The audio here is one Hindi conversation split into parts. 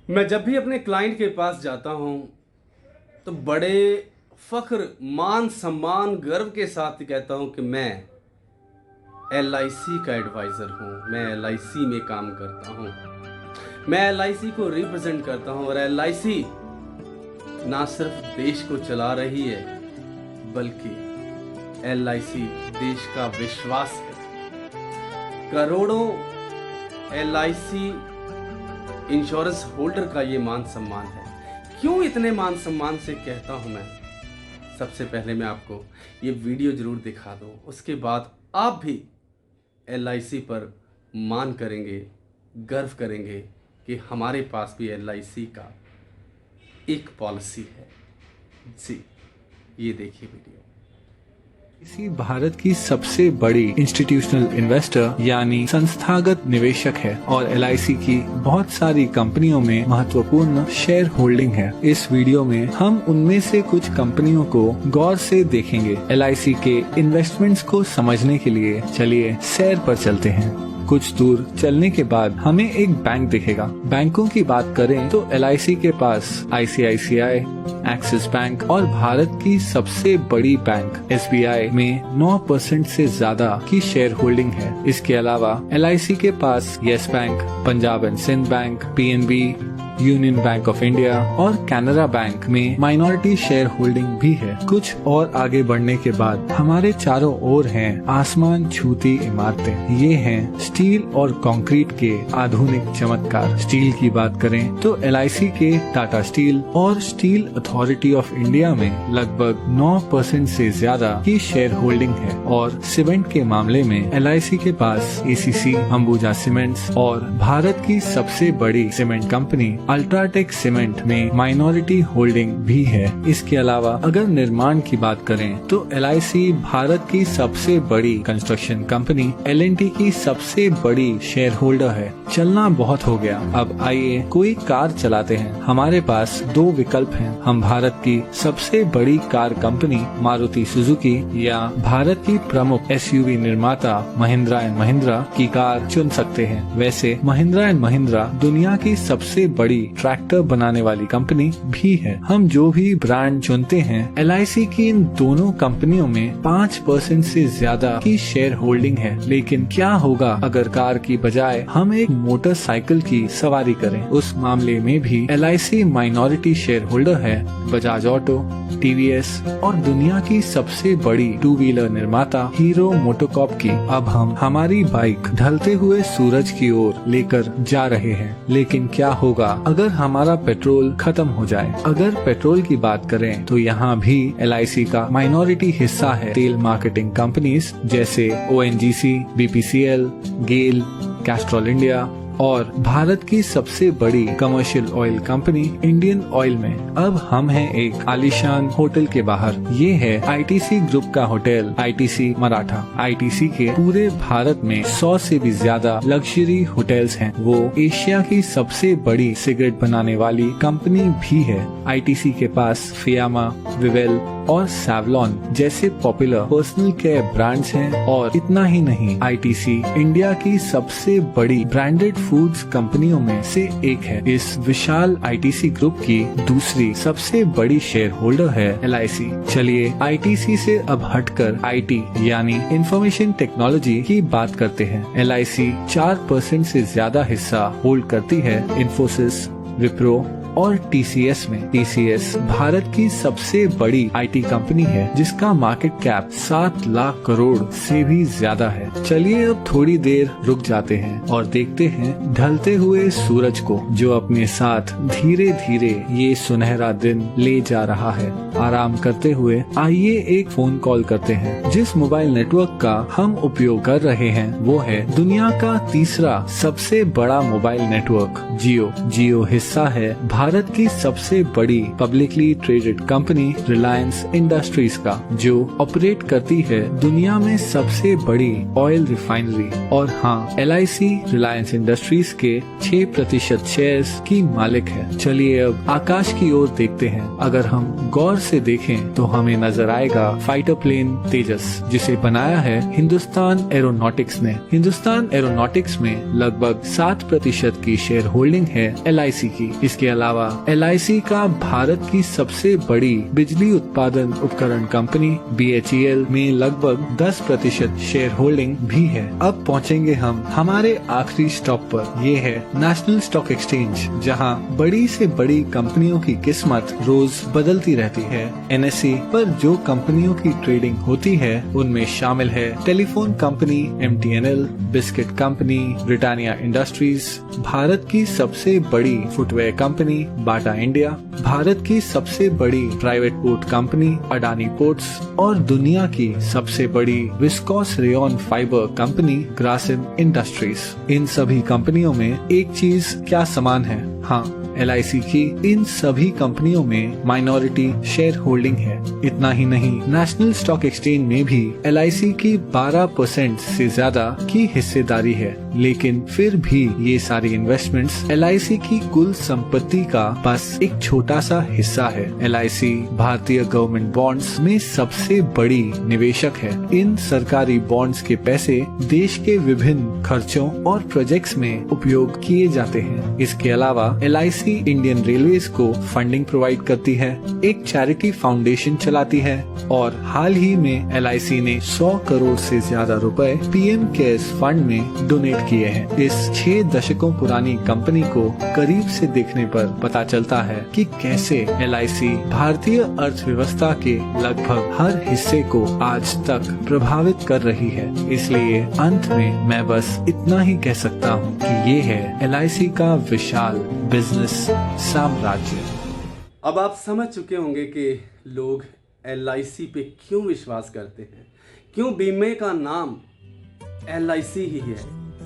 मैं जब भी अपने क्लाइंट के पास जाता हूँ तो बड़े फख्र, मान सम्मान, गर्व के साथ कहता हूँ कि मैं LIC का एडवाइज़र हूँ। मैं LIC में काम करता हूँ। मैं LIC को रिप्रेजेंट करता हूँ और LIC ना सिर्फ देश को चला रही है बल्कि LIC देश का विश्वास है। करोड़ों LIC इंश्योरेंस होल्डर का ये मान सम्मान है। क्यों इतने मान सम्मान से कहता हूं मैं? सबसे पहले मैं आपको ये वीडियो जरूर दिखा दूं, उसके बाद आप भी LIC पर मान करेंगे, गर्व करेंगे कि हमारे पास भी LIC का एक पॉलिसी है। जी, ये देखिए वीडियो। इसी भारत की सबसे बड़ी इंस्टीट्यूशनल इन्वेस्टर यानी संस्थागत निवेशक है और LIC की बहुत सारी कंपनियों में महत्वपूर्ण शेयर होल्डिंग है। इस वीडियो में हम उनमें से कुछ कंपनियों को गौर से देखेंगे। LIC के इन्वेस्टमेंट्स को समझने के लिए चलिए सैर पर चलते हैं। कुछ दूर चलने के बाद हमें एक बैंक दिखेगा। बैंकों की बात करें तो LIC के पास ICICI, एक्सिस बैंक और भारत की सबसे बड़ी बैंक SBI में 9% से ज्यादा की शेयर होल्डिंग है। इसके अलावा LIC के पास Yes Bank, Punjab and Sindh bank, PNB, Union Bank of India और कैनरा बैंक में माइनॉरिटी शेयर होल्डिंग भी है। कुछ और आगे बढ़ने के बाद हमारे चारों ओर हैं आसमान छूती इमारतें। ये हैं स्टील और कंक्रीट के आधुनिक चमत्कार। स्टील की बात करें तो LIC के टाटा स्टील और स्टील अथॉरिटी ऑफ इंडिया में लगभग 9% से ज्यादा की शेयर होल्डिंग है और सीमेंट के मामले में LIC के पास ACC, अंबुजा सीमेंट्स और भारत की सबसे बड़ी सीमेंट कंपनी अल्ट्राटेक सीमेंट में माइनॉरिटी होल्डिंग भी है। इसके अलावा अगर निर्माण की बात करें तो LIC भारत की सबसे बड़ी कंस्ट्रक्शन कंपनी L&T की सबसे बड़ी शेयर होल्डर है। चलना बहुत हो गया, अब आइए कोई कार चलाते हैं। हमारे पास दो विकल्प हैं। हम भारत की सबसे बड़ी कार कंपनी मारुति सुजुकी या भारत की प्रमुख SUV निर्माता महिंद्रा एंड महिंद्रा की कार चुन सकते हैं। वैसे महिंद्रा एंड महिंद्रा दुनिया की सबसे बड़ी ट्रैक्टर बनाने वाली कंपनी भी है। हम जो भी ब्रांड चुनते हैं, LIC की इन दोनों कंपनियों में 5% से ज्यादा की शेयर होल्डिंग है। लेकिन क्या होगा अगर कार की बजाय हम एक मोटरसाइकिल की सवारी करें? उस मामले में भी LIC माइनॉरिटी शेयर होल्डर है बजाज ऑटो, TVS और दुनिया की सबसे बड़ी 2 व्हीलर निर्माता हीरो मोटोकॉर्प की। अब हम हमारी बाइक ढलते हुए सूरज की ओर लेकर जा रहे हैं। लेकिन क्या होगा अगर हमारा पेट्रोल खत्म हो जाए? अगर पेट्रोल की बात करें तो यहाँ भी LIC का माइनॉरिटी हिस्सा है। तेल मार्केटिंग कंपनीज जैसे ONGC, BPCL, गेल, कैस्ट्रॉल इंडिया और भारत की सबसे बड़ी commercial oil company Indian oil में। अब हम हैं एक आलीशान होटल के बाहर। ये है ITC ग्रुप का होटल ITC मराठा। ITC के पूरे भारत में 100 से भी ज्यादा लग्जरी होटल्स हैं। वो एशिया की सबसे बड़ी सिगरेट बनाने वाली कंपनी भी है। ITC के पास फियामा, विवेल और सैवलॉन जैसे पॉपुलर पर्सनल केयर ब्रांड्स हैं। और इतना ही नहीं, ITC इंडिया की सबसे बड़ी ब्रांडेड फूड्स कंपनियों में से एक है। इस विशाल ITC ग्रुप की दूसरी सबसे बड़ी शेयर होल्डर है LIC। चलिए ITC से अब हटकर IT यानी इंफॉर्मेशन टेक्नोलॉजी की बात करते हैं। LIC 4% से ज्यादा हिस्सा होल्ड करती है इन्फोसिस, विप्रो और TCS में। TCS भारत की सबसे बड़ी IT कंपनी है जिसका मार्केट कैप 7 लाख करोड़ से भी ज्यादा है। चलिए अब थोड़ी देर रुक जाते हैं और देखते हैं ढलते हुए सूरज को, जो अपने साथ धीरे धीरे ये सुनहरा दिन ले जा रहा है। आराम करते हुए आइए एक फोन कॉल करते हैं। जिस मोबाइल नेटवर्क का हम उपयोग कर रहे हैं वो है दुनिया का तीसरा सबसे बड़ा मोबाइल नेटवर्क जियो। जियो हिस्सा है भारत की सबसे बड़ी publicly traded company Reliance industries का, जो ऑपरेट करती है दुनिया में सबसे बड़ी ऑयल रिफाइनरी। और हाँ, LIC रिलायंस इंडस्ट्रीज के 6% शेयर्स की मालिक है। चलिए अब आकाश की ओर देखते हैं। अगर हम गौर से देखें तो हमें नजर आएगा फाइटर प्लेन तेजस, जिसे बनाया है हिंदुस्तान एरोनॉटिक्स ने। हिंदुस्तान एरोनॉटिक्स में लगभग 7% की शेयर होल्डिंग है LIC की। इसके अलावा LIC का भारत की सबसे बड़ी बिजली उत्पादन उपकरण कंपनी BHEL में लगभग 10% शेयर होल्डिंग भी है। अब पहुंचेंगे हम हमारे आखिरी स्टॉप पर। ये है नेशनल स्टॉक एक्सचेंज, जहां बड़ी से बड़ी कंपनियों की किस्मत रोज बदलती रहती है। NSE पर जो कंपनियों की ट्रेडिंग होती है उनमें शामिल है telephone company MTNL, biscuit company Britannia industries, Bharat की सबसे बड़ी footwear company Bata India, Bharat की सबसे बड़ी private port company Adani ports और दुनिया की सबसे बड़ी viscose rayon fibre company Grasim industries. इन सभी कंपनियों में एक चीज क्या समान है? हाँ, LIC की इन सभी कंपनियों में माइनॉरिटी शेयर होल्डिंग है। इतना ही नहीं, नेशनल स्टॉक एक्सचेंज में भी LIC की 12% से ज्यादा की हिस्सेदारी है। लेकिन फिर भी ये सारी इन्वेस्टमेंट्स LIC की कुल संपत्ति का बस एक छोटा सा हिस्सा है। LIC भारतीय गवर्नमेंट बॉन्ड्स में सबसे बड़ी निवेशक है। इन सरकारी बॉन्ड्स के पैसे देश के विभिन्न खर्चों और प्रोजेक्ट्स में उपयोग किए जाते हैं। इसके अलावा LIC इंडियन रेलवेज को फंडिंग प्रोवाइड करती है, एक चैरिटी फाउंडेशन चलाती है और हाल ही में LIC ने 100 करोड़ से ज्यादा रुपए PM केयर्स फंड में डोनेट किए हैं। इस 6 दशकों पुरानी कंपनी को करीब से देखने पर पता चलता है कि कैसे LIC भारतीय अर्थव्यवस्था के लगभग हर हिस्से को आज तक प्रभावित कर रही है। इसलिए अंत में मैं बस इतना ही कह सकता हूँ कि ये है LIC का विशाल बिजनेस साम्राज्य। अब आप समझ चुके होंगे कि लोग LIC पे क्यों विश्वास करते हैं, क्यों बीमे का नाम LIC ही है।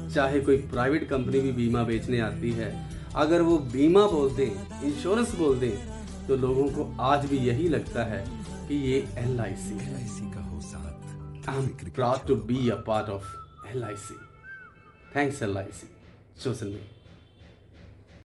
चाहे कोई प्राइवेट कंपनी भी बीमा बेचने आती है, अगर वो बीमा बोल दें, इंश्योरेंस बोल दें, तो लोगों को आज भी यही लगता है कि ये LIC है। I'm proud to be a part of LIC. Thanks LIC, chosen me.